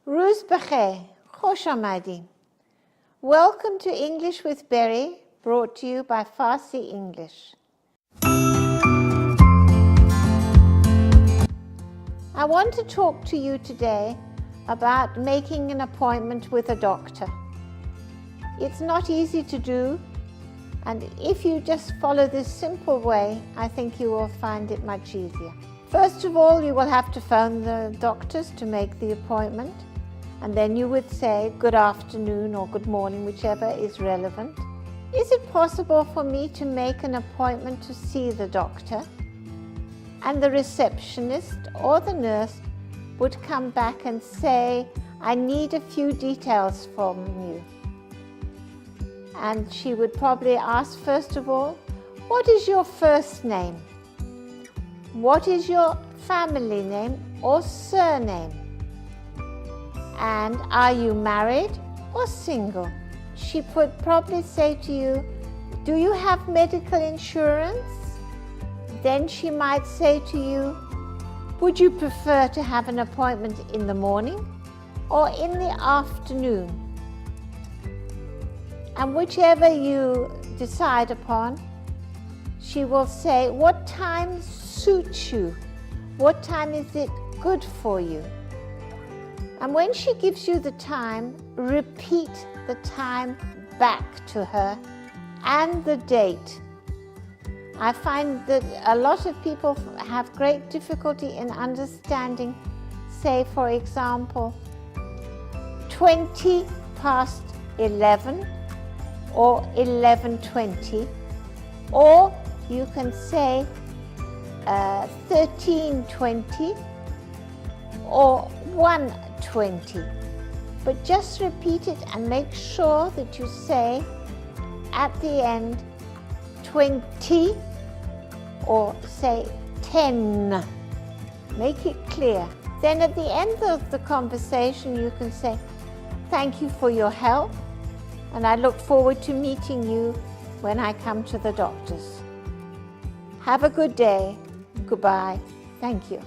Roos Bekhay, Khosh Amadi. Welcome to English with Berri, brought to you by Farsi English. I want to talk to you today about making an appointment with a doctor. It's not easy to do, and if you just follow this simple way, I think you will find it much easier. First of all, you will have to phone the doctors to make the appointment, and then you would say good afternoon or good morning, whichever is relevant. Is it possible for me to make an appointment to see the doctor? And the receptionist or the nurse would come back and say, I need a few details from you. And she would probably ask, first of all, what is your first name? What is your family name or surname? And are you married or single? She would probably say to you, do you have medical insurance? Then she might say to you, would you prefer to have an appointment in the morning or in the afternoon? And whichever you decide upon, she will say, what time suits you? What time is it good for you? And when she gives you the time, repeat the time back to her and the date. I find that a lot of people have great difficulty in understanding, say for example, 20 past 11 or 11:20, or you can say 13:20 or 1:20. But just repeat it and make sure that you say at the end 20 or say 10. Make it clear. Then at the end of the conversation you can say, thank you for your help, and I look forward to meeting you when I come to the doctor's. Have a good day. Goodbye. Thank you.